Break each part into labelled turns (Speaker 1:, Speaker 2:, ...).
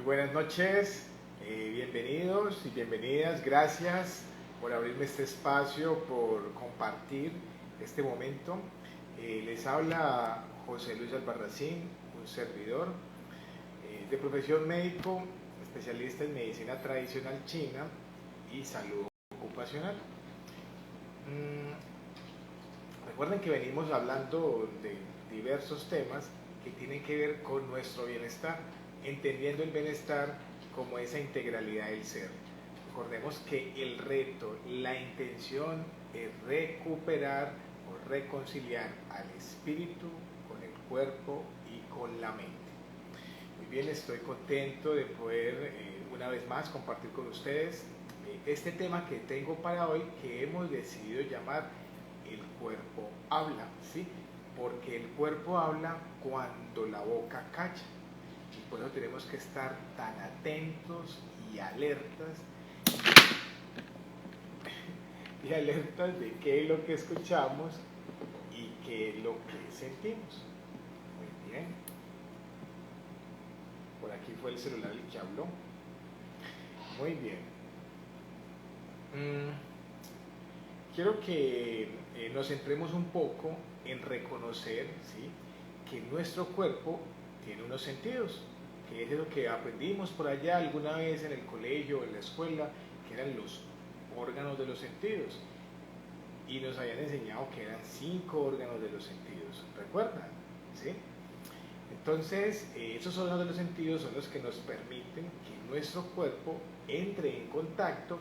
Speaker 1: buenas noches, bienvenidos y bienvenidas, gracias por abrirme este espacio, por compartir este momento. Les habla José Luis Albarracín, un servidor de profesión médico, especialista en medicina tradicional china y salud ocupacional. Recuerden que venimos hablando de diversos temas que tienen que ver con nuestro bienestar, entendiendo el bienestar como esa integralidad del ser. Recordemos que el reto, la intención es recuperar o reconciliar al espíritu con el cuerpo y con la mente. Muy bien, estoy contento de poder una vez más compartir con ustedes este tema que tengo para hoy, que hemos decidido llamar el cuerpo habla, ¿sí? Porque el cuerpo habla cuando la boca calla. Y por eso tenemos que estar tan atentos y alertas de qué es lo que escuchamos y qué es lo que sentimos. Muy bien. Por aquí fue el celular el que habló. Muy bien. Quiero que nos centremos un poco en reconocer, ¿sí?, que nuestro cuerpo tiene unos sentidos, que es lo que aprendimos por allá alguna vez en el colegio o en la escuela, que eran los órganos de los sentidos. Y nos habían enseñado que eran 5 órganos de los sentidos, ¿recuerdan? ¿Sí? Entonces, esos órganos de los sentidos son los que nos permiten que nuestro cuerpo entre en contacto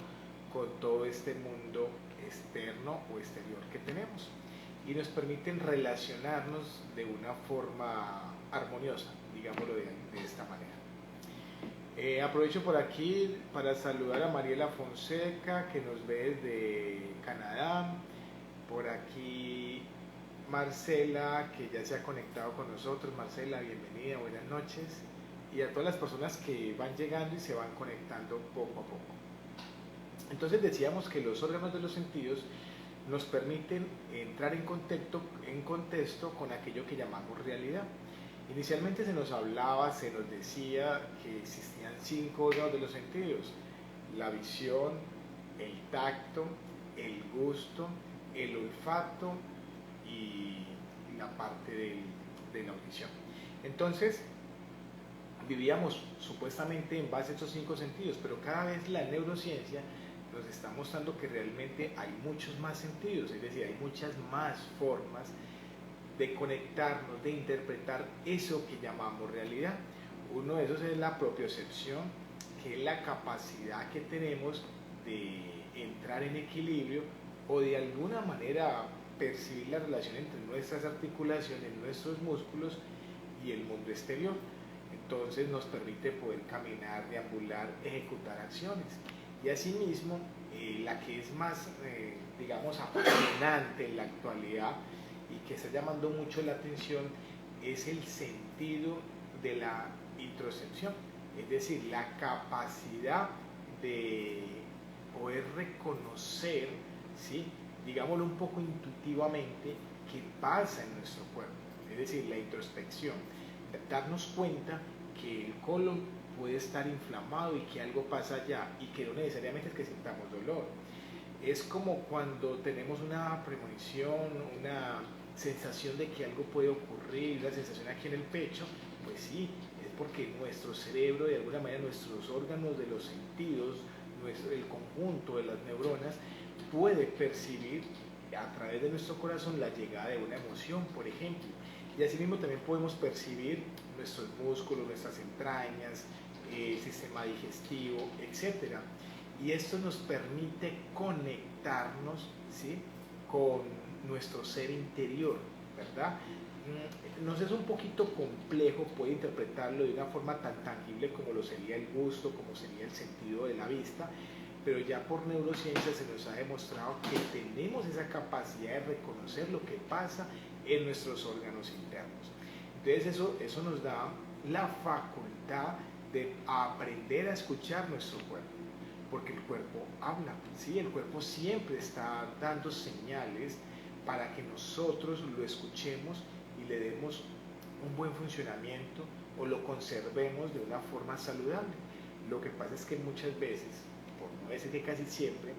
Speaker 1: con todo este mundo externo o exterior que tenemos y nos permiten relacionarnos de una forma armoniosa, digámoslo de esta manera. Aprovecho por aquí para saludar a Mariela Fonseca, que nos ve desde Canadá. Por aquí Marcela, que ya se ha conectado con nosotros. Marcela, bienvenida, buenas noches. Y a todas las personas que van llegando y se van conectando poco a poco. Entonces decíamos que los órganos de los sentidos nos permiten entrar en contexto con aquello que llamamos realidad. Inicialmente se nos hablaba, se nos decía que existían 5 órganos de los sentidos: la visión, el tacto, el gusto, el olfato y la parte de la audición. Entonces vivíamos supuestamente en base a estos 5 sentidos, pero cada vez la neurociencia nos está mostrando que realmente hay muchos más sentidos, es decir, hay muchas más formas de conectarnos, de interpretar eso que llamamos realidad. Uno de esos es la propiocepción, que es la capacidad que tenemos de entrar en equilibrio o de alguna manera percibir la relación entre nuestras articulaciones, nuestros músculos y el mundo exterior. Entonces nos permite poder caminar, deambular, ejecutar acciones. Y asimismo, la que es más, digamos, apasionante en la actualidad y que está llamando mucho la atención es el sentido de la introspección, es decir, la capacidad de poder reconocer, ¿sí?, digámoslo un poco intuitivamente, qué pasa en nuestro cuerpo, es decir, la introspección, darnos cuenta que el colon puede estar inflamado y que algo pasa allá y que no necesariamente es que sintamos dolor. Es como cuando tenemos una premonición, una sensación de que algo puede ocurrir, una sensación aquí en el pecho, pues sí, es porque nuestro cerebro, de alguna manera nuestros órganos de los sentidos, el conjunto de las neuronas, puede percibir a través de nuestro corazón la llegada de una emoción, por ejemplo. Y asimismo también podemos percibir nuestros músculos, nuestras entrañas, sistema digestivo, etc. Y esto nos permite conectarnos, ¿sí?, con nuestro ser interior, ¿verdad? Nos es un poquito complejo poder interpretarlo de una forma tan tangible como lo sería el gusto, como sería el sentido de la vista, pero ya por neurociencia se nos ha demostrado que tenemos esa capacidad de reconocer lo que pasa en nuestros órganos internos. Entonces eso nos da la facultad de aprender a escuchar nuestro cuerpo, porque el cuerpo habla, ¿sí? El cuerpo siempre está dando señales para que nosotros lo escuchemos y le demos un buen funcionamiento o lo conservemos de una forma saludable. Lo que pasa es que muchas veces, por no decir que casi siempre,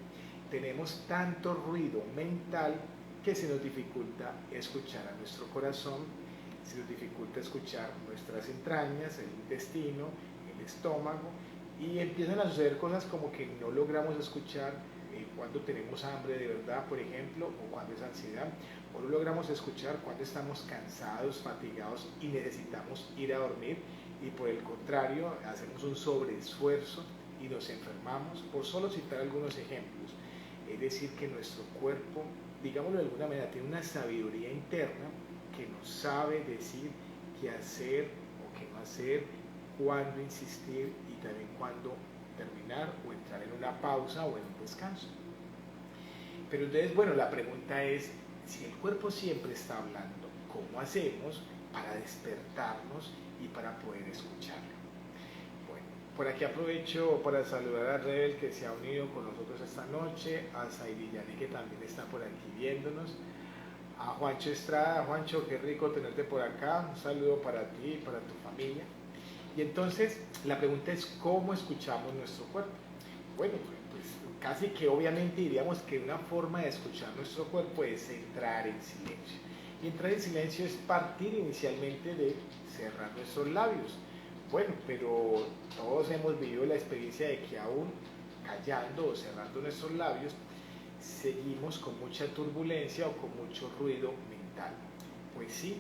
Speaker 1: tenemos tanto ruido mental que se nos dificulta escuchar a nuestro corazón, se nos dificulta escuchar nuestras entrañas, el intestino, el estómago, y empiezan a suceder cosas como que no logramos escuchar cuando tenemos hambre de verdad, por ejemplo, o cuando es ansiedad, o no logramos escuchar cuando estamos cansados, fatigados y necesitamos ir a dormir, y por el contrario hacemos un sobreesfuerzo y nos enfermamos, por solo citar algunos ejemplos. Es decir, que nuestro cuerpo, digámoslo de alguna manera, tiene una sabiduría interna que nos sabe decir qué hacer o qué no hacer, cuándo insistir y también cuándo terminar o entrar en una pausa o en un descanso. Pero entonces, bueno, la pregunta es, si el cuerpo siempre está hablando, ¿cómo hacemos para despertarnos y para poder escucharlo? Bueno, por aquí aprovecho para saludar a Rebel, que se ha unido con nosotros esta noche, a Zairillani, que también está por aquí viéndonos, a Juancho Estrada. Juancho, qué rico tenerte por acá, un saludo para ti y para tu familia. Y entonces la pregunta es, ¿cómo escuchamos nuestro cuerpo? Bueno, pues casi que obviamente diríamos que una forma de escuchar nuestro cuerpo es entrar en silencio. Y entrar en silencio es partir inicialmente de cerrar nuestros labios. Bueno, pero todos hemos vivido la experiencia de que aún callando o cerrando nuestros labios, seguimos con mucha turbulencia o con mucho ruido mental. Pues sí,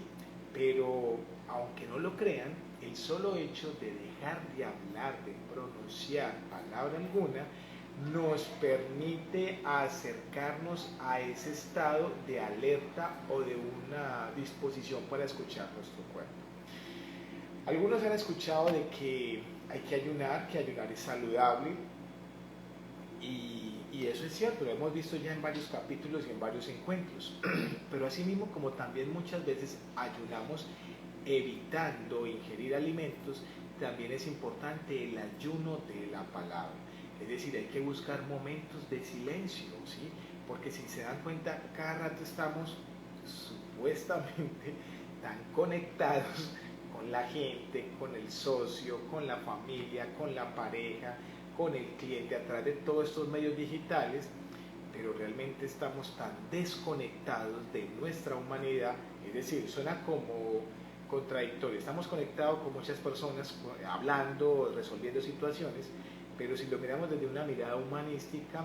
Speaker 1: pero aunque no lo crean, el solo hecho de dejar de hablar, de pronunciar palabra alguna, nos permite acercarnos a ese estado de alerta o de una disposición para escuchar nuestro cuerpo. Algunos han escuchado de que hay que ayunar es saludable, y eso es cierto, lo hemos visto ya en varios capítulos y en varios encuentros, pero asimismo, como también muchas veces ayunamos evitando ingerir alimentos, también es importante el ayuno de la palabra. Es decir, hay que buscar momentos de silencio, ¿sí? Porque si se dan cuenta, cada rato estamos supuestamente tan conectados con la gente, con el socio, con la familia, con la pareja, con el cliente, a través de todos estos medios digitales, pero realmente estamos tan desconectados de nuestra humanidad. Es decir, suena como contradictorio, estamos conectados con muchas personas, hablando, resolviendo situaciones, pero si lo miramos desde una mirada humanística,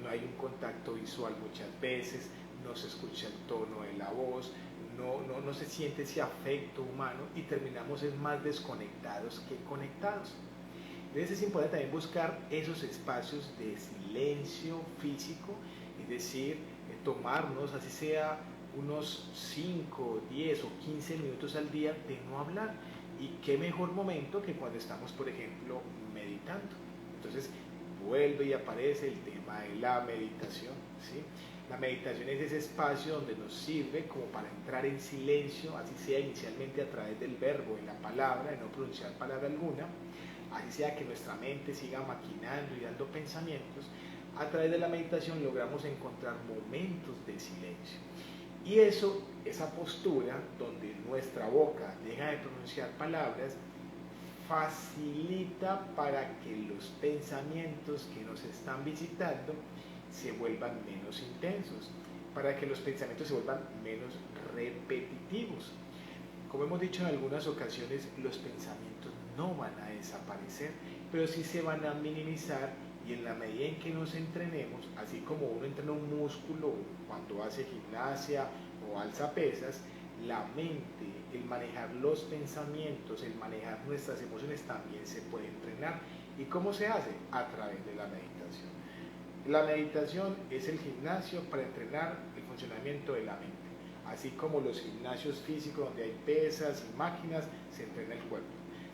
Speaker 1: no hay un contacto visual muchas veces, no se escucha el tono de la voz, no se siente ese afecto humano, y terminamos más desconectados que conectados. Entonces es importante también buscar esos espacios de silencio físico, es decir, tomarnos, así sea unos 5, 10 o 15 minutos al día de no hablar. Y qué mejor momento que cuando estamos, por ejemplo, meditando. Entonces vuelve y aparece el tema de la meditación, ¿sí? La meditación es ese espacio donde nos sirve como para entrar en silencio, así sea inicialmente a través del verbo, de la palabra, de no pronunciar palabra alguna, así sea que nuestra mente siga maquinando y dando pensamientos. A través de la meditación logramos encontrar momentos de silencio. Y eso, esa postura donde nuestra boca deja de pronunciar palabras, facilita para que los pensamientos que nos están visitando se vuelvan menos intensos, para que los pensamientos se vuelvan menos repetitivos. Como hemos dicho en algunas ocasiones, los pensamientos no van a desaparecer, pero sí se van a minimizar, y en la medida en que nos entrenemos, así como uno entrena un músculo cuando hace gimnasia o alza pesas, la mente, el manejar los pensamientos, el manejar nuestras emociones también se puede entrenar. ¿Y cómo se hace? A través de la meditación. La meditación es el gimnasio para entrenar el funcionamiento de la mente. Así como los gimnasios físicos donde hay pesas y máquinas, se entrena el cuerpo.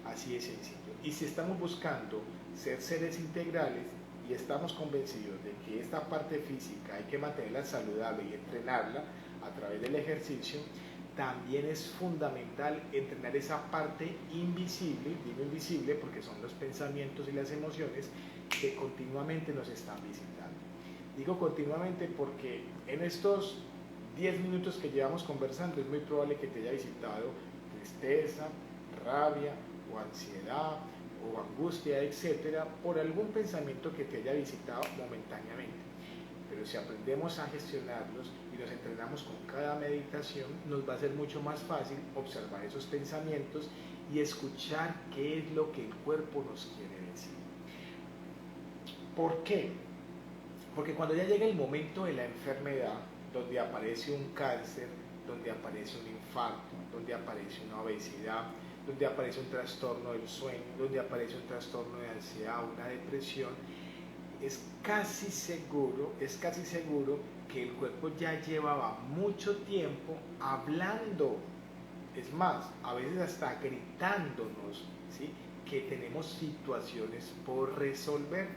Speaker 1: Así es sencillo. Y si estamos buscando ser seres integrales y estamos convencidos de que esta parte física hay que mantenerla saludable y entrenarla a través del ejercicio, también es fundamental entrenar esa parte invisible, digo invisible porque son los pensamientos y las emociones que continuamente nos están visitando. Digo continuamente porque en estos 10 minutos que llevamos conversando es muy probable que te haya visitado tristeza, rabia o ansiedad o angustia, etcétera, por algún pensamiento que te haya visitado momentáneamente. Pero si aprendemos a gestionarlos y nos entrenamos con cada meditación, nos va a ser mucho más fácil observar esos pensamientos y escuchar qué es lo que el cuerpo nos quiere decir. ¿Por qué? Porque cuando ya llega el momento de la enfermedad, donde aparece un cáncer, donde aparece un infarto, donde aparece una obesidad, donde aparece un trastorno del sueño, donde aparece un trastorno de ansiedad, una depresión, es casi seguro que el cuerpo ya llevaba mucho tiempo hablando, es más, a veces hasta gritándonos, ¿sí?, que tenemos situaciones por resolver.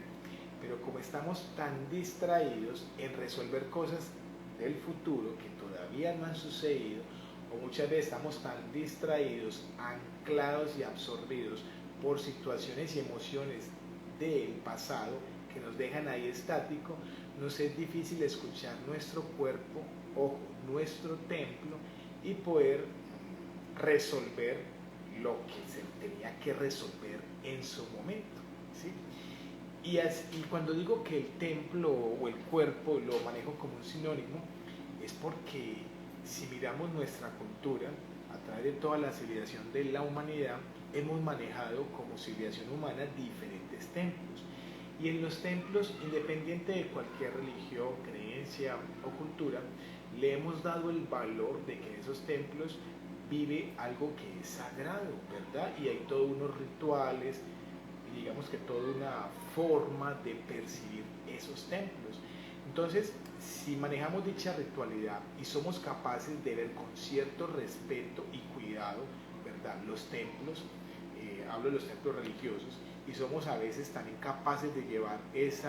Speaker 1: Pero como estamos tan distraídos en resolver cosas del futuro que todavía no han sucedido, o muchas veces estamos tan distraídos, anclados y absorbidos por situaciones y emociones del pasado que nos dejan ahí estático, nos es difícil escuchar nuestro cuerpo, ojo, nuestro templo, y poder resolver lo que se tenía que resolver en su momento, ¿sí? Y cuando digo que el templo o el cuerpo lo manejo como un sinónimo, es porque si miramos nuestra cultura, a través de toda la civilización de la humanidad, hemos manejado como civilización humana diferentes templos. Y en los templos, independiente de cualquier religión, creencia o cultura, le hemos dado el valor de que en esos templos vive algo que es sagrado, ¿verdad? Y hay todos unos rituales, digamos que toda una forma de percibir esos templos. Entonces, si manejamos dicha ritualidad y somos capaces de ver con cierto respeto y cuidado, ¿verdad?, los templos, hablo de los templos religiosos, y somos a veces también capaces de llevar ese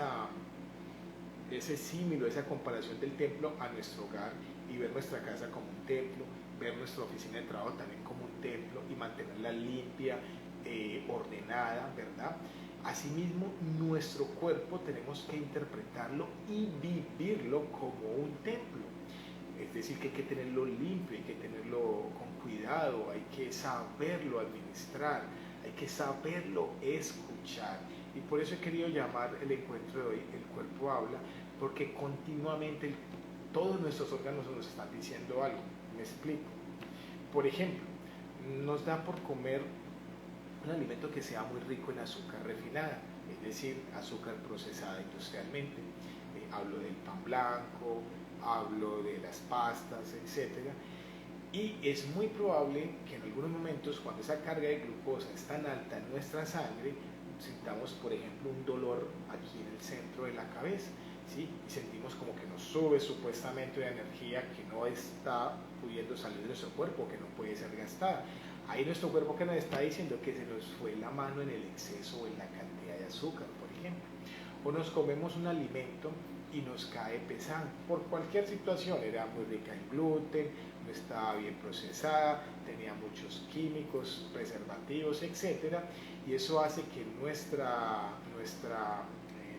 Speaker 1: símil, esa comparación del templo a nuestro hogar y ver nuestra casa como un templo, ver nuestra oficina de trabajo también como un templo y mantenerla limpia, ordenada, ¿verdad? Asimismo, nuestro cuerpo tenemos que interpretarlo y vivirlo como un templo. Es decir, que hay que tenerlo limpio, hay que tenerlo con cuidado, hay que saberlo administrar, hay que saberlo escuchar. Y por eso he querido llamar el encuentro de hoy El Cuerpo Habla, porque continuamente todos nuestros órganos nos están diciendo algo. Me explico. Por ejemplo, nos da por comer un alimento que sea muy rico en azúcar refinada, es decir, azúcar procesada industrialmente. Hablo del pan blanco, hablo de las pastas, etc. Y es muy probable que en algunos momentos, cuando esa carga de glucosa es tan alta en nuestra sangre, sintamos, por ejemplo, un dolor aquí en el centro de la cabeza, ¿sí? Y sentimos como que nos sube supuestamente una energía que no está pudiendo salir de nuestro cuerpo, que no puede ser gastada. Ahí nuestro cuerpo que nos está diciendo que se nos fue la mano en el exceso o en la cantidad de azúcar, por ejemplo. O nos comemos un alimento y nos cae pesado por cualquier situación, era muy rica en gluten, no estaba bien procesada, tenía muchos químicos, preservativos, etc. Y eso hace que nuestra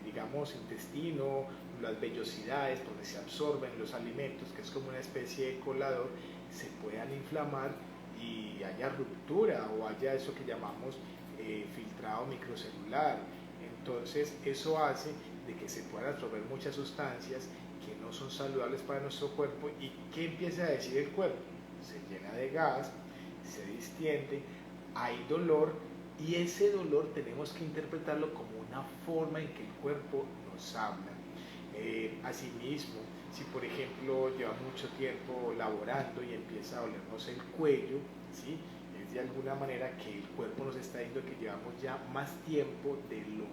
Speaker 1: digamos, intestino, las vellosidades donde se absorben los alimentos, que es como una especie de colador, se puedan inflamar y haya ruptura o haya eso que llamamos filtrado microcelular. Entonces eso hace de que se puedan absorber muchas sustancias que no son saludables para nuestro cuerpo. ¿Y qué empieza a decir el cuerpo? Se llena de gas, se distiende, hay dolor, y ese dolor tenemos que interpretarlo como una forma en que el cuerpo nos habla. Asimismo, si por ejemplo lleva mucho tiempo laborando y empieza a dolernos el cuello, ¿sí?, es de alguna manera que el cuerpo nos está diciendo que llevamos ya más tiempo de lo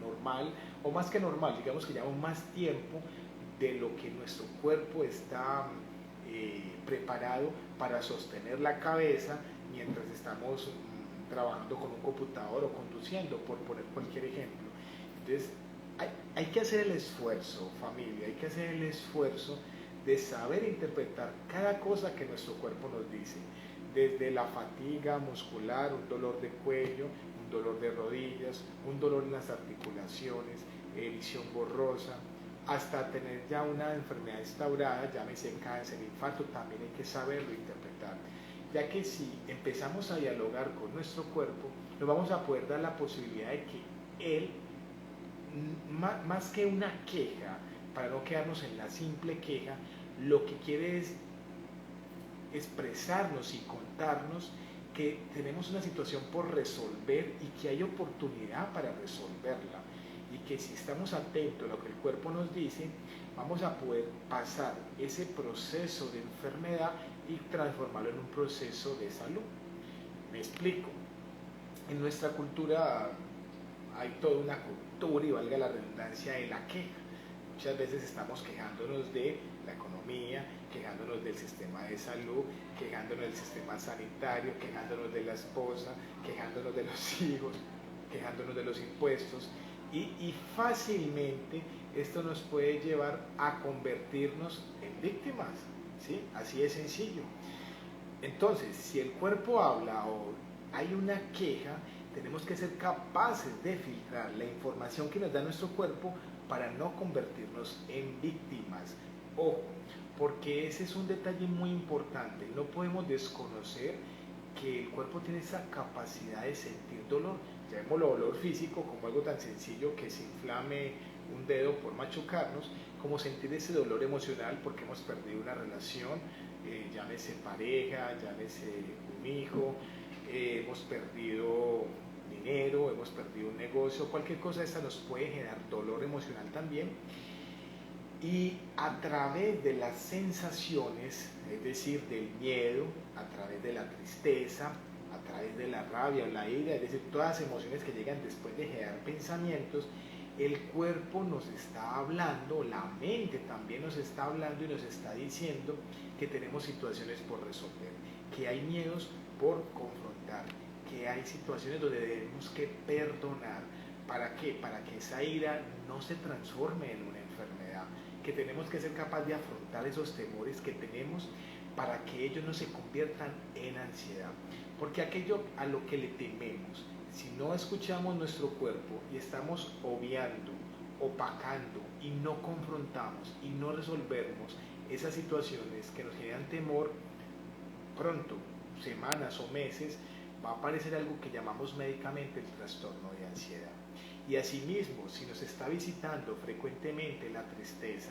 Speaker 1: normal, o más que normal, digamos que llevamos más tiempo de lo que nuestro cuerpo está preparado para sostener la cabeza mientras estamos trabajando con un computador o conduciendo, por poner cualquier ejemplo. Entonces, hay que hacer el esfuerzo, familia, hay que hacer el esfuerzo de saber interpretar cada cosa que nuestro cuerpo nos dice, desde la fatiga muscular, un dolor de cuello, un dolor de rodillas, un dolor en las articulaciones, visión borrosa, hasta tener ya una enfermedad instaurada, llámese cáncer, infarto, también hay que saberlo interpretar. ya que si empezamos a dialogar con nuestro cuerpo, nos vamos a poder dar la posibilidad de que él, más que una queja, para no quedarnos en la simple queja, lo que quiere es expresarnos y contarnos que tenemos una situación por resolver y que hay oportunidad para resolverla, y que si estamos atentos a lo que el cuerpo nos dice, vamos a poder pasar ese proceso de enfermedad y transformarlo en un proceso de salud. Me explico. En nuestra cultura hay toda una cultura, y valga la redundancia, de la queja. Muchas veces estamos quejándonos de la economía, quejándonos del sistema de salud, quejándonos del sistema sanitario, quejándonos de la esposa, quejándonos de los hijos, quejándonos de los impuestos, y fácilmente esto nos puede llevar a convertirnos en víctimas, ¿sí? Así de sencillo. Entonces, si el cuerpo habla o hay una queja, tenemos que ser capaces de filtrar la información que nos da nuestro cuerpo para no convertirnos en víctimas. Ojo, porque ese es un detalle muy importante. No podemos desconocer que el cuerpo tiene esa capacidad de sentir dolor. Llamémoslo dolor físico, como algo tan sencillo que se inflame un dedo por machucarnos, como sentir ese dolor emocional porque hemos perdido una relación, llámese pareja, llámese un hijo, hemos perdido dinero, hemos perdido un negocio, cualquier cosa de esta nos puede generar dolor emocional también. Y a través de las sensaciones, es decir, del miedo, a través de la tristeza, a través de la rabia o la ira, es decir, todas las emociones que llegan después de generar pensamientos, el cuerpo nos está hablando, la mente también nos está hablando y nos está diciendo que tenemos situaciones por resolver, que hay miedos por confrontar, que hay situaciones donde debemos que perdonar. ¿Para qué? Para que esa ira no se transforme en una enfermedad, que tenemos que ser capaces de afrontar esos temores que tenemos para que ellos no se conviertan en ansiedad. Porque aquello a lo que le tememos, si no escuchamos nuestro cuerpo y estamos obviando, opacando y no confrontamos y no resolvemos esas situaciones que nos generan temor, pronto, semanas o meses, va a aparecer algo que llamamos médicamente el trastorno de ansiedad. Y asimismo, si nos está visitando frecuentemente la tristeza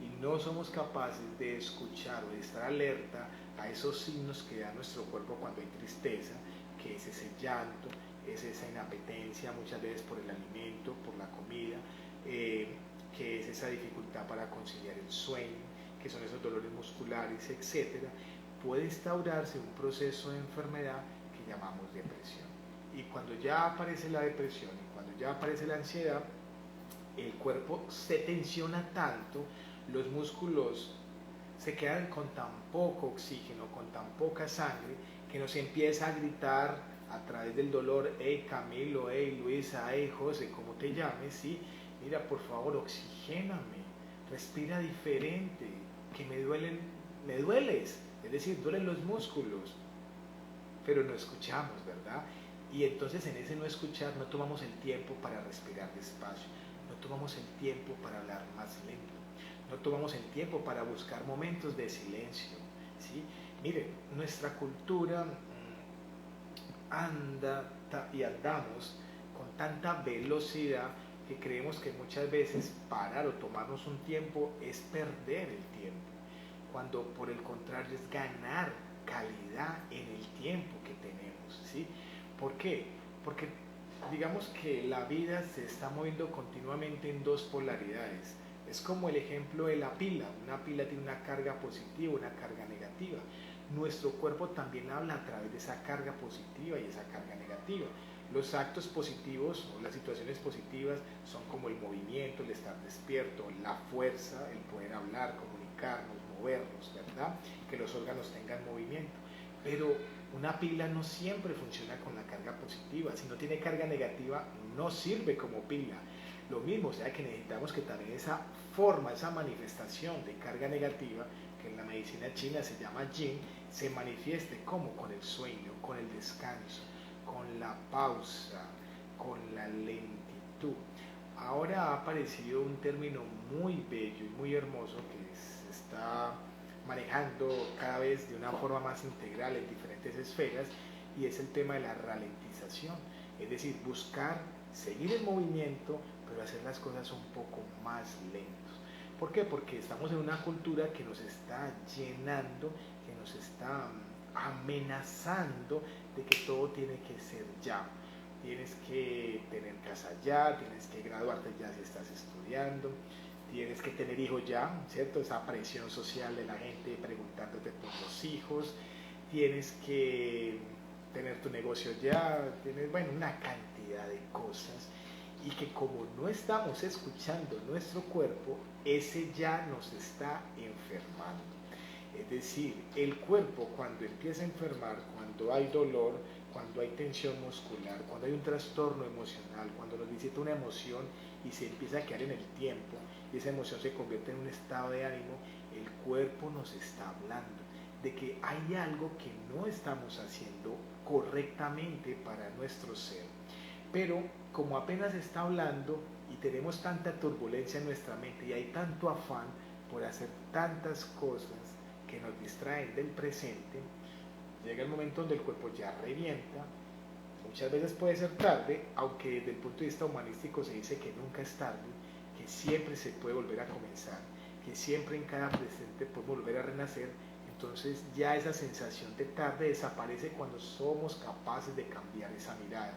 Speaker 1: y no somos capaces de escuchar o de estar alerta a esos signos que da nuestro cuerpo cuando hay tristeza, que es ese llanto, es esa inapetencia muchas veces por el alimento, por la comida, que es esa dificultad para conciliar el sueño, que son esos dolores musculares, etcétera, puede instaurarse un proceso de enfermedad que llamamos depresión. Y cuando ya aparece la depresión y cuando ya aparece la ansiedad, el cuerpo se tensiona tanto, los músculos se quedan con tan poco oxígeno, con tan poca sangre, que nos empieza a gritar a través del dolor: hey Camilo, hey Luisa, hey José, como te llames, ¿sí? Mira, por favor, oxigéname, respira diferente, que me dueles, es decir, duelen los músculos, pero no escuchamos, ¿verdad? Y entonces en ese no escuchar no tomamos el tiempo para respirar despacio, no tomamos el tiempo para hablar más lento, no tomamos el tiempo para buscar momentos de silencio, ¿sí? Mire, nuestra cultura anda y andamos con tanta velocidad que creemos que muchas veces parar o tomarnos un tiempo es perder el tiempo, cuando por el contrario es ganar calidad en el tiempo que tenemos, ¿sí? ¿Por qué? Porque digamos que la vida se está moviendo continuamente en dos polaridades. Es como el ejemplo de la pila. Una pila tiene una carga positiva, una carga negativa. Nuestro cuerpo también habla a través de esa carga positiva y esa carga negativa. Los actos positivos o las situaciones positivas son como el movimiento, el estar despierto, la fuerza, el poder hablar, comunicarnos, movernos, ¿verdad? Que los órganos tengan movimiento. Pero una pila no siempre funciona con la carga positiva. Si no tiene carga negativa, no sirve como pila. Lo mismo, o sea que necesitamos que también esa forma, esa manifestación de carga negativa, que en la medicina china se llama yin, se manifieste como con el sueño, con el descanso, con la pausa, con la lentitud. Ahora ha aparecido un término muy bello y muy hermoso que se está manejando cada vez de una forma más integral en diferentes esferas, y es el tema de la ralentización, es decir, buscar seguir el movimiento, pero hacer las cosas un poco más lentos. ¿Por qué? Porque estamos en una cultura que nos está llenando, que nos está amenazando de que todo tiene que ser ya. Tienes que tener casa ya, tienes que graduarte ya si estás estudiando, tienes que tener hijos ya, ¿cierto? Esa presión social de la gente preguntándote por los hijos, tienes que tener tu negocio ya, tienes, bueno, una cantidad de cosas, y que como no estamos escuchando nuestro cuerpo, ese ya nos está enfermando. Es decir, el cuerpo cuando empieza a enfermar, cuando hay dolor, cuando hay tensión muscular, cuando hay un trastorno emocional, cuando nos visita una emoción y se empieza a quedar en el tiempo, y esa emoción se convierte en un estado de ánimo, el cuerpo nos está hablando de que hay algo que no estamos haciendo correctamente para nuestro ser. Pero como apenas está hablando y tenemos tanta turbulencia en nuestra mente y hay tanto afán por hacer tantas cosas que nos distraen del presente, llega el momento donde el cuerpo ya revienta. Muchas veces puede ser tarde, aunque desde el punto de vista humanístico se dice que nunca es tarde, que siempre se puede volver a comenzar, que siempre en cada presente podemos volver a renacer. Entonces ya esa sensación de tarde desaparece cuando somos capaces de cambiar esa mirada,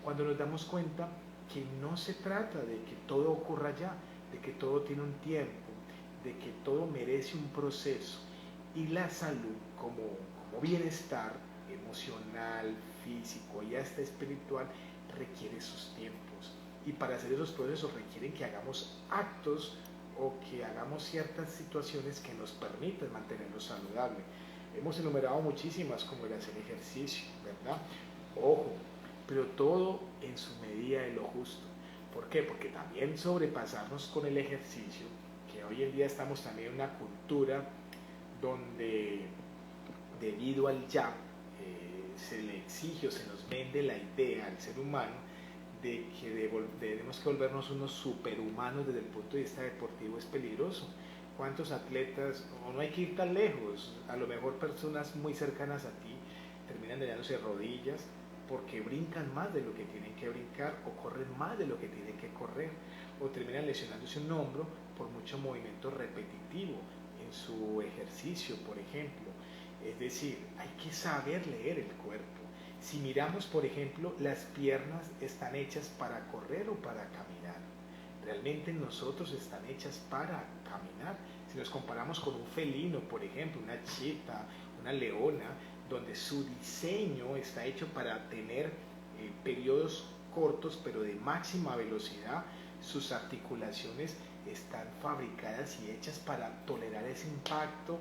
Speaker 1: cuando nos damos cuenta que no se trata de que todo ocurra ya, de que todo tiene un tiempo, de que todo merece un proceso, y la salud como bienestar emocional, físico y hasta espiritual requiere sus tiempos, y para hacer esos procesos requieren que hagamos actos o que hagamos ciertas situaciones que nos permitan mantenerlo saludable. Hemos enumerado muchísimas, como el hacer ejercicio, ¿verdad? Ojo, pero todo en su medida de lo justo. ¿Por qué? Porque también sobrepasarnos con el ejercicio, que hoy en día estamos también en una cultura donde debido al ya se le exige o se nos vende la idea al ser humano de que tenemos que volvernos unos superhumanos desde el punto de vista deportivo. Es peligroso. ¿Cuántos atletas, o no hay que ir tan lejos, a lo mejor personas muy cercanas a ti terminan dañándose rodillas porque brincan más de lo que tienen que brincar, o corren más de lo que tienen que correr, o terminan lesionándose un hombro por mucho movimiento repetitivo en su ejercicio, por ejemplo? Es decir, hay que saber leer el cuerpo. Si miramos, por ejemplo, las piernas están hechas para correr o para caminar. Realmente nosotros están hechas para caminar. Si nos comparamos con un felino, por ejemplo, una chita, una leona, donde su diseño está hecho para tener periodos cortos pero de máxima velocidad, sus articulaciones están fabricadas y hechas para tolerar ese impacto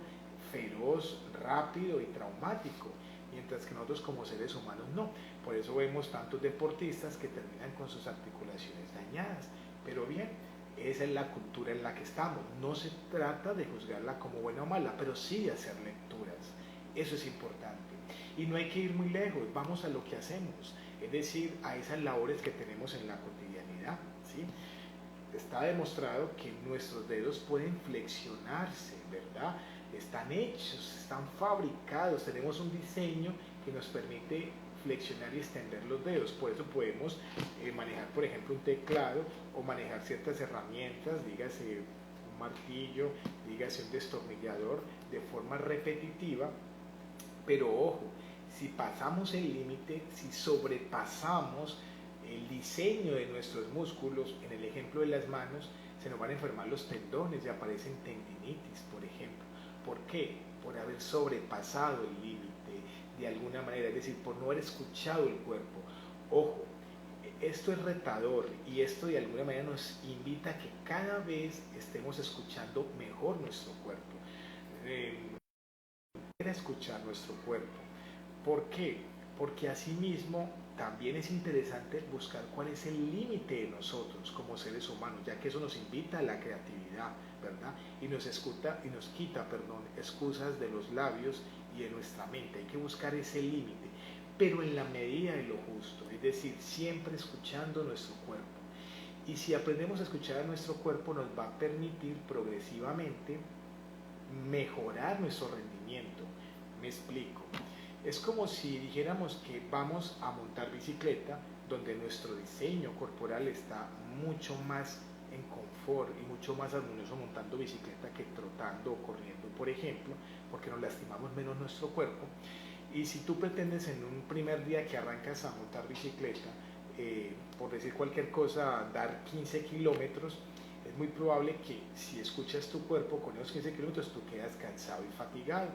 Speaker 1: feroz, rápido y traumático, mientras que nosotros como seres humanos no. Por eso vemos tantos deportistas que terminan con sus articulaciones dañadas. Pero bien, esa es la cultura en la que estamos. No se trata de juzgarla como buena o mala, pero sí de hacer lecturas. Eso es importante. Y no hay que ir muy lejos, vamos a lo que hacemos, es decir, a esas labores que tenemos en la cotidianidad, ¿sí? Está demostrado que nuestros dedos pueden flexionarse, ¿verdad? Están hechos, están fabricados, tenemos un diseño que nos permite flexionar y extender los dedos. Por eso podemos manejar, por ejemplo, un teclado, o manejar ciertas herramientas, dígase un martillo, dígase un destornillador, de forma repetitiva. Pero ojo, si pasamos el límite, si sobrepasamos el diseño de nuestros músculos, en el ejemplo de las manos, se nos van a enfermar los tendones y aparecen tendinitis, por ejemplo. ¿Por qué? Por haber sobrepasado el límite de alguna manera, es decir, por no haber escuchado el cuerpo. Ojo, esto es retador, y esto de alguna manera nos invita a que cada vez estemos escuchando mejor nuestro cuerpo. Escuchar nuestro cuerpo. ¿Por qué? Porque asimismo también es interesante buscar cuál es el límite de nosotros como seres humanos, ya que eso nos invita a la creatividad, ¿verdad? Y nos quita, excusas de los labios y de nuestra mente. Hay que buscar ese límite, pero en la medida de lo justo, es decir, siempre escuchando nuestro cuerpo. Y si aprendemos a escuchar a nuestro cuerpo, nos va a permitir progresivamente mejorar nuestro rendimiento. Me explico. Es como si dijéramos que vamos a montar bicicleta, donde nuestro diseño corporal está mucho más en confort y mucho más armonioso montando bicicleta que trotando o corriendo, por ejemplo, porque nos lastimamos menos nuestro cuerpo. Y si tú pretendes en un primer día que arrancas a montar bicicleta, por decir cualquier cosa, dar 15 kilómetros, es muy probable que si escuchas tu cuerpo con esos 15 kilómetros tú quedas cansado y fatigado.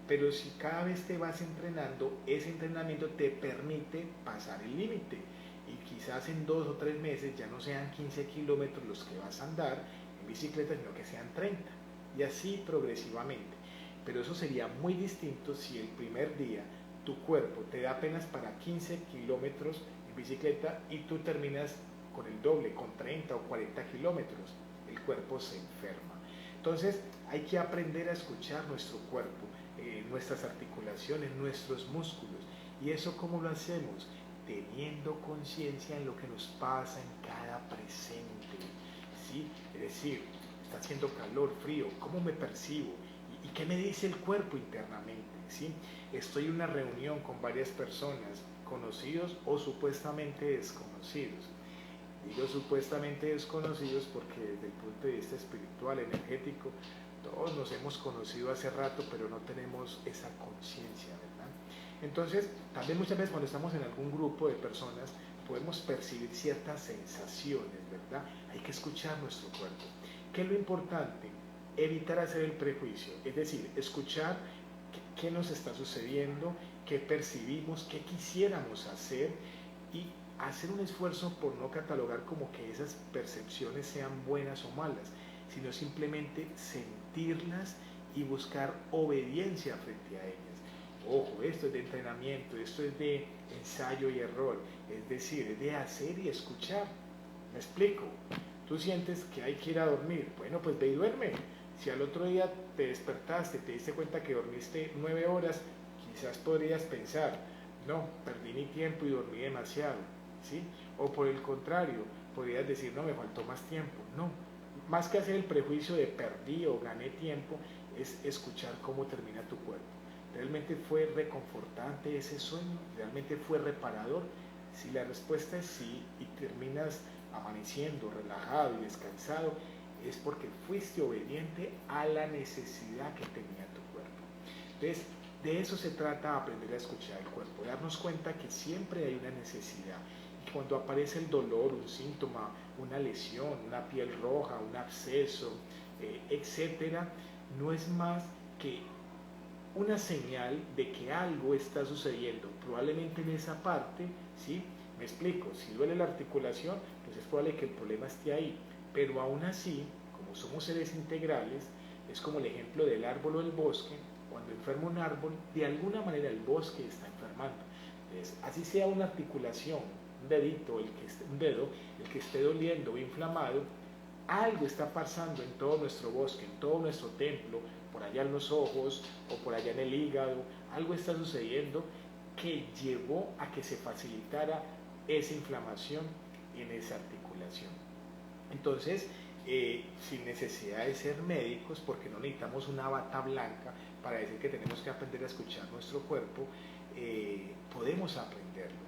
Speaker 1: Pero si cada vez te vas entrenando, ese entrenamiento te permite pasar el límite. Y quizás en 2 o 3 meses ya no sean 15 kilómetros los que vas a andar en bicicleta, sino que sean 30. Y así progresivamente. Pero eso sería muy distinto si el primer día tu cuerpo te da apenas para 15 kilómetros en bicicleta y tú terminas con el doble, con 30 o 40 kilómetros. El cuerpo se enferma. Entonces hay que aprender a escuchar nuestro cuerpo, nuestras articulaciones, nuestros músculos. ¿Y eso cómo lo hacemos? Teniendo conciencia en lo que nos pasa en cada presente. ¿Sí? Es decir, está haciendo calor, frío, ¿cómo me percibo? ¿Y qué me dice el cuerpo internamente? ¿Sí? Estoy en una reunión con varias personas, conocidos o supuestamente desconocidos. Digo supuestamente desconocidos porque desde el punto de vista espiritual, energético, todos nos hemos conocido hace rato, pero no tenemos esa conciencia, ¿verdad? Entonces, también muchas veces cuando estamos en algún grupo de personas, podemos percibir ciertas sensaciones, ¿verdad? Hay que escuchar nuestro cuerpo. ¿Qué es lo importante? Evitar hacer el prejuicio, es decir, escuchar qué nos está sucediendo, qué percibimos, qué quisiéramos hacer y hacer un esfuerzo por no catalogar como que esas percepciones sean buenas o malas, sino simplemente sentirlas y buscar obediencia frente a ellas. Ojo, esto es de entrenamiento, esto es de ensayo y error, es decir, es de hacer y escuchar. ¿Me explico? Tú sientes que hay que ir a dormir, bueno, pues ve y duerme. Si al otro día te despertaste, te diste cuenta que dormiste 9 horas, quizás podrías pensar, no, perdí mi tiempo y dormí demasiado, ¿sí? O por el contrario, podrías decir, no, me faltó más tiempo. No, más que hacer el prejuicio de perdí o gané tiempo, es escuchar cómo termina tu cuerpo. ¿Realmente fue reconfortante ese sueño? ¿Realmente fue reparador? Si la respuesta es sí y terminas amaneciendo, relajado y descansado, es porque fuiste obediente a la necesidad que tenía tu cuerpo. Entonces, de eso se trata, aprender a escuchar el cuerpo, darnos cuenta que siempre hay una necesidad. Y cuando aparece el dolor, un síntoma, una lesión, una piel roja, un absceso, etcétera, no es más que una señal de que algo está sucediendo, probablemente en esa parte, ¿sí? Me explico, si duele la articulación, pues es probable que el problema esté ahí, pero aún así, como somos seres integrales, es como el ejemplo del árbol o el bosque. Cuando enferma un árbol, de alguna manera el bosque está enfermando. Entonces, así sea una articulación, un dedito, un dedo, el que esté doliendo o inflamado, algo está pasando en todo nuestro bosque, en todo nuestro templo, por allá en los ojos o por allá en el hígado, algo está sucediendo que llevó a que se facilitara esa inflamación en esa articulación. Entonces, sin necesidad de ser médicos, porque no necesitamos una bata blanca para decir que tenemos que aprender a escuchar nuestro cuerpo, podemos aprenderlo.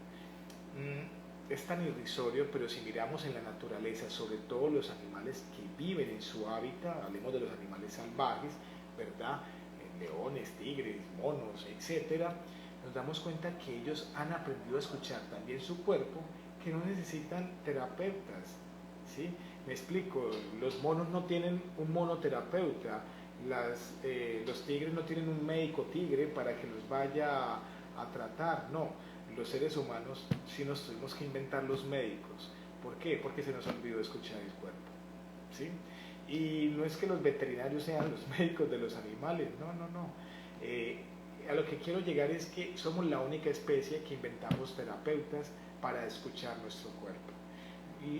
Speaker 1: Es tan irrisorio, pero si miramos en la naturaleza, sobre todo los animales que viven en su hábitat, hablemos de los animales salvajes, ¿verdad? Leones, tigres, monos, etcétera, nos damos cuenta que ellos han aprendido a escuchar también su cuerpo, que no necesitan terapeutas, ¿sí? Me explico, los monos no tienen un monoterapeuta, los tigres no tienen un médico tigre para que los vaya a tratar, no. Los seres humanos sí nos tuvimos que inventar los médicos. ¿Por qué? Porque se nos olvidó escuchar el cuerpo, ¿sí? Y no es que los veterinarios sean los médicos de los animales, no, no, no. A lo que quiero llegar es que somos la única especie que inventamos terapeutas para escuchar nuestro cuerpo.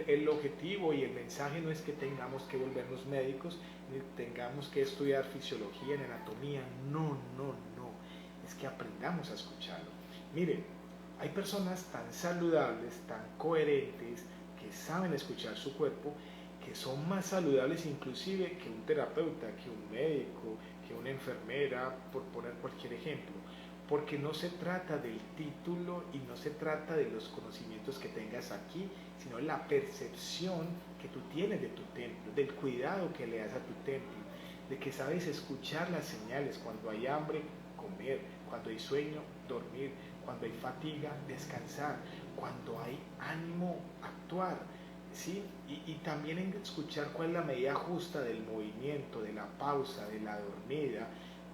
Speaker 1: El objetivo y el mensaje no es que tengamos que volvernos médicos, ni tengamos que estudiar fisiología ni anatomía, no, no, no. Es que aprendamos a escucharlo. Miren, hay personas tan saludables, tan coherentes, que saben escuchar su cuerpo que son más saludables inclusive que un terapeuta, que un médico, que una enfermera, por poner cualquier ejemplo. Porque no se trata del título y no se trata de los conocimientos que tengas aquí, sino de la percepción que tú tienes de tu templo, del cuidado que le das a tu templo, de que sabes escuchar las señales, cuando hay hambre, comer, cuando hay sueño, dormir, cuando hay fatiga, descansar, cuando hay ánimo, actuar, ¿sí? Y también en escuchar cuál es la medida justa del movimiento, de la pausa, de la dormida,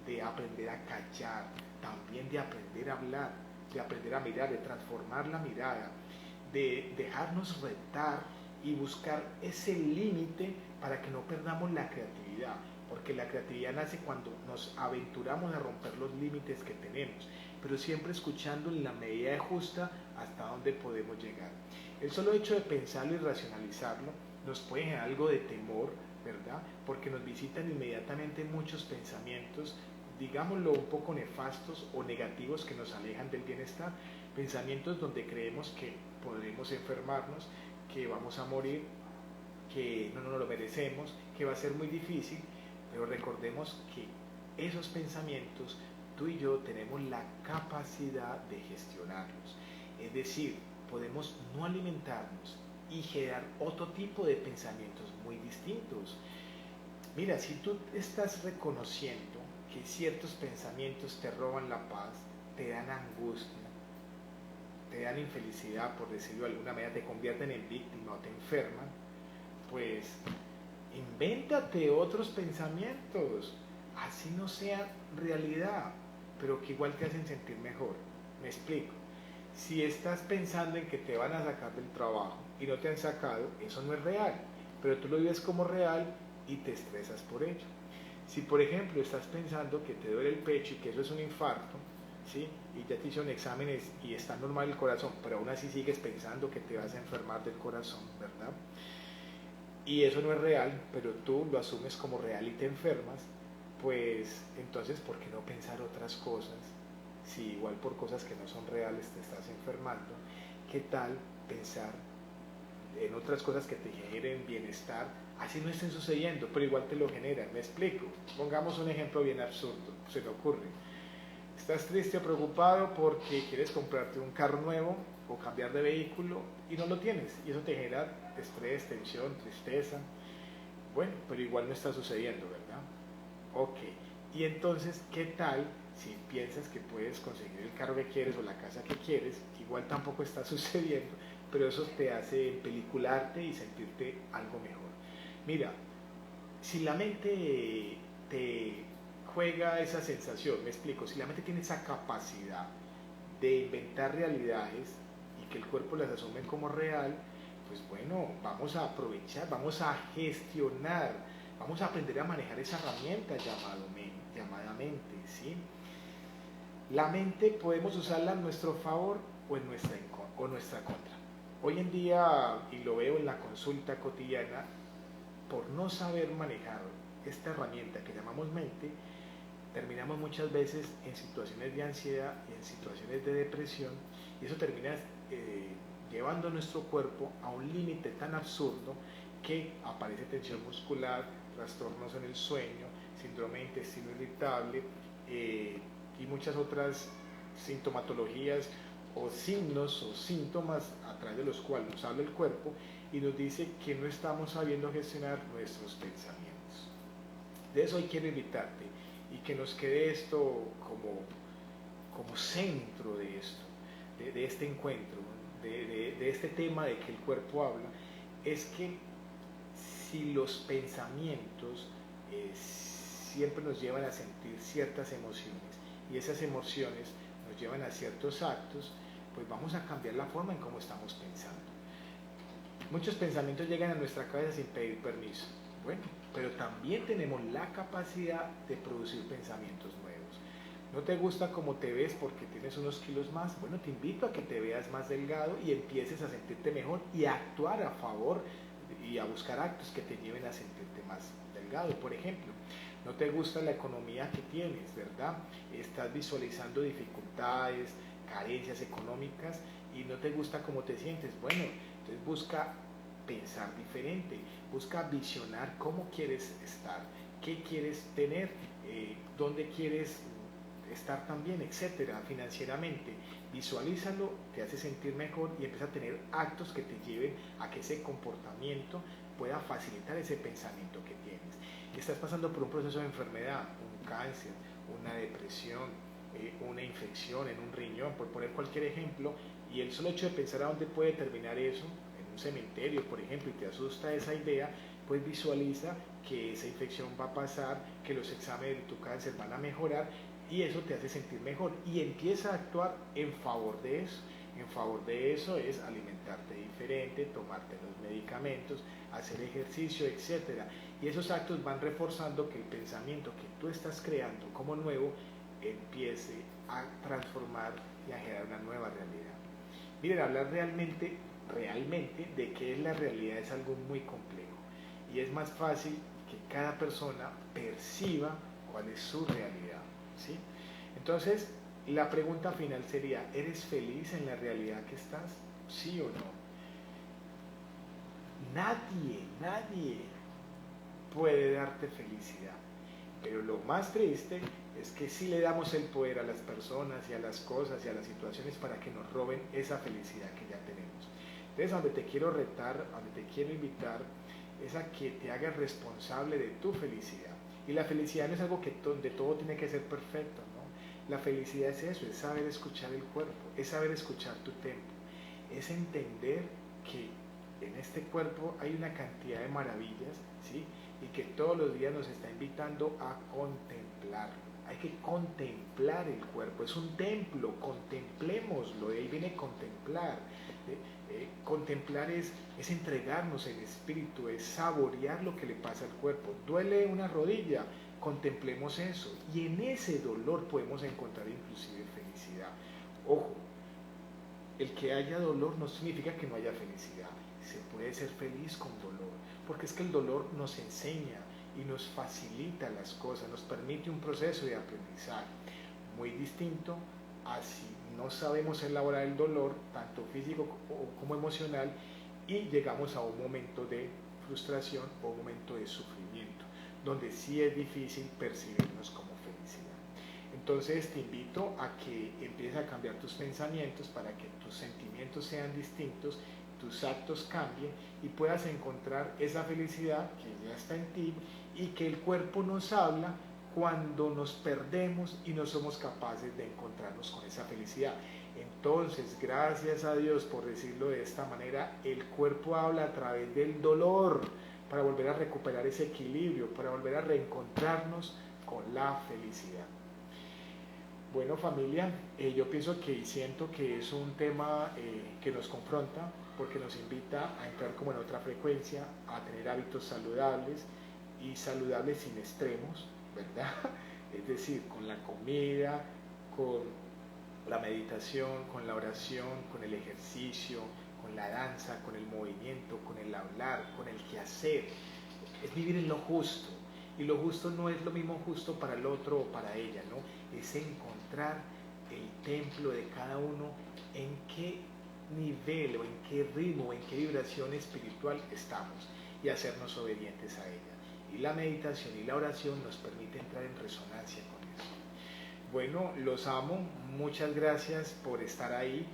Speaker 1: de aprender a callar, también de aprender a hablar, de aprender a mirar, de transformar la mirada, de dejarnos retar y buscar ese límite para que no perdamos la creatividad, porque la creatividad nace cuando nos aventuramos a romper los límites que tenemos, pero siempre escuchando en la medida justa hasta dónde podemos llegar. El solo hecho de pensarlo y racionalizarlo nos puede generar algo de temor, ¿verdad? Porque nos visitan inmediatamente muchos pensamientos, digámoslo, un poco nefastos o negativos que nos alejan del bienestar, pensamientos donde creemos que podremos enfermarnos, que vamos a morir, que no nos lo merecemos, que va a ser muy difícil, pero recordemos que esos pensamientos tú y yo tenemos la capacidad de gestionarlos, es decir, podemos no alimentarnos y generar otro tipo de pensamientos muy distintos. Mira, si tú estás reconociendo que ciertos pensamientos te roban la paz, te dan angustia, te dan infelicidad, por decirlo de alguna manera, te convierten en víctima o te enferman, pues invéntate otros pensamientos, así no sean realidad, pero que igual te hacen sentir mejor. Me explico. Si estás pensando en que te van a sacar del trabajo y no te han sacado, eso no es real, pero tú lo vives como real y te estresas por ello. Si por ejemplo estás pensando que te duele el pecho y que eso es un infarto, ¿sí? Y ya te hicieron exámenes y está normal el corazón, pero aún así sigues pensando que te vas a enfermar del corazón, ¿verdad? Y eso no es real, pero tú lo asumes como real y te enfermas, pues entonces ¿por qué no pensar otras cosas? Si igual por cosas que no son reales te estás enfermando, ¿qué tal pensar en otras cosas que te generen bienestar, así no estén sucediendo, pero igual te lo generan? Me explico. Pongamos un ejemplo bien absurdo, se me ocurre. Estás triste o preocupado porque quieres comprarte un carro nuevo o cambiar de vehículo y no lo tienes, y eso te genera estrés, tensión, tristeza. Bueno, pero igual no está sucediendo, ¿verdad? Ok, y entonces, ¿qué tal si piensas que puedes conseguir el carro que quieres o la casa que quieres? Igual tampoco está sucediendo, pero eso te hace pelicularte y sentirte algo mejor. Mira, si la mente te juega esa sensación, me explico, si la mente tiene esa capacidad de inventar realidades y que el cuerpo las asume como real, pues bueno, vamos a aprovechar, vamos a gestionar, vamos a aprender a manejar esa herramienta llamada mente, ¿sí? La mente podemos usarla a nuestro favor o en nuestra contra. Hoy en día, y lo veo en la consulta cotidiana, por no saber manejar esta herramienta que llamamos mente, terminamos muchas veces en situaciones de ansiedad y en situaciones de depresión, y eso termina llevando a nuestro cuerpo a un límite tan absurdo que aparece tensión muscular, trastornos en el sueño, síndrome de intestino irritable y muchas otras sintomatologías o signos o síntomas a través de los cuales nos habla el cuerpo y nos dice que no estamos sabiendo gestionar nuestros pensamientos. De eso hoy quiero invitarte y que nos quede esto como centro de esto, de este encuentro, de este tema de que el cuerpo habla, es que si los pensamientos siempre nos llevan a sentir ciertas emociones y esas emociones nos llevan a ciertos actos, pues vamos a cambiar la forma en cómo estamos pensando. Muchos pensamientos llegan a nuestra cabeza sin pedir permiso. Bueno, pero también tenemos la capacidad de producir pensamientos nuevos. ¿No te gusta cómo te ves porque tienes unos kilos más? Bueno, te invito a que te veas más delgado y empieces a sentirte mejor y a actuar a favor y a buscar actos que te lleven a sentirte más delgado. Por ejemplo, no te gusta la economía que tienes, ¿verdad? Estás visualizando dificultades, carencias económicas y no te gusta cómo te sientes. Bueno, entonces busca pensar diferente, busca visionar cómo quieres estar, qué quieres tener, dónde quieres estar también, etcétera, financieramente. Visualízalo, te hace sentir mejor y empieza a tener actos que te lleven a que ese comportamiento pueda facilitar ese pensamiento que tienes. Estás pasando por un proceso de enfermedad, un cáncer, una depresión, una infección en un riñón, por poner cualquier ejemplo, y el solo hecho de pensar a dónde puede terminar eso, en un cementerio, por ejemplo, y te asusta esa idea, pues visualiza que esa infección va a pasar, que los exámenes de tu cáncer van a mejorar y eso te hace sentir mejor y empieza a actuar en favor de eso. En favor de eso es alimentarte diferente, tomarte los medicamentos, hacer ejercicio, etc. Y esos actos van reforzando que el pensamiento que tú estás creando como nuevo empiece a transformar y a generar una nueva realidad. Miren, hablar realmente de qué es la realidad es algo muy complejo y es más fácil que cada persona perciba cuál es su realidad, ¿sí? Entonces, la pregunta final sería, ¿eres feliz en la realidad que estás? ¿Sí o no? Nadie puede darte felicidad. Pero lo más triste es que sí le damos el poder a las personas y a las cosas y a las situaciones para que nos roben esa felicidad que ya tenemos. Entonces, donde te quiero retar, donde te quiero invitar, es a que te hagas responsable de tu felicidad. Y la felicidad no es algo que donde todo tiene que ser perfecto, ¿no? La felicidad es eso, es saber escuchar el cuerpo, es saber escuchar tu tempo, es entender que en este cuerpo hay una cantidad de maravillas, ¿sí? Y que todos los días nos está invitando a contemplarlo. Hay que contemplar el cuerpo, es un templo, contemplémoslo, de ahí viene contemplar. Contemplar es entregarnos en espíritu, es saborear lo que le pasa al cuerpo. Duele una rodilla, contemplemos eso y en ese dolor podemos encontrar inclusive felicidad. Ojo, el que haya dolor no significa que no haya felicidad, se puede ser feliz con dolor, porque es que el dolor nos enseña y nos facilita las cosas, nos permite un proceso de aprendizaje muy distinto a si no sabemos elaborar el dolor, tanto físico como emocional, y llegamos a un momento de frustración o un momento de sufrimiento, donde sí es difícil percibirnos como felicidad. Entonces te invito a que empieces a cambiar tus pensamientos para que tus sentimientos sean distintos, tus actos cambien y puedas encontrar esa felicidad que ya está en ti y que el cuerpo nos habla cuando nos perdemos y no somos capaces de encontrarnos con esa felicidad. Entonces, gracias a Dios, por decirlo de esta manera, el cuerpo habla a través del dolor para volver a recuperar ese equilibrio, para volver a reencontrarnos con la felicidad. Bueno, familia, yo pienso que y siento que es un tema que nos confronta porque nos invita a entrar como en otra frecuencia, a tener hábitos saludables y saludables sin extremos, ¿verdad? Es decir, con la comida, con la meditación, con la oración, con el ejercicio, con la danza, con el movimiento, con el hablar, con el quehacer. Es vivir en lo justo. Y lo justo no es lo mismo justo para el otro o para ella, ¿no? Es encontrar el templo de cada uno en qué nivel o en qué ritmo o en qué vibración espiritual estamos y hacernos obedientes a ella. Y la meditación y la oración nos permite entrar en resonancia con eso. Bueno, los amo, muchas gracias por estar ahí,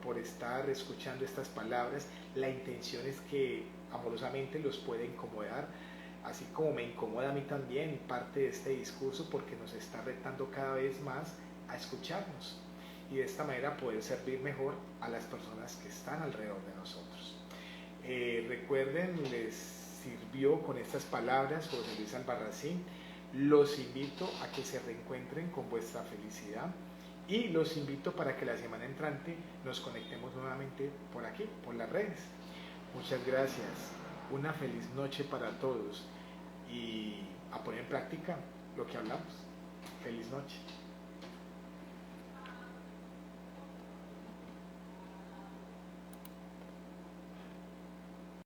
Speaker 1: por estar escuchando estas palabras. La intención es que amorosamente los pueda incomodar, así como me incomoda a mí también parte de este discurso porque nos está retando cada vez más a escucharnos y de esta manera poder servir mejor a las personas que están alrededor de nosotros. Recuerden, les sirvió con estas palabras José Luis Albarracín. Los invito a que se reencuentren con vuestra felicidad y los invito para que la semana entrante nos conectemos nuevamente por aquí, por las redes. Muchas gracias, una feliz noche para todos y a poner en práctica lo que hablamos. Feliz noche.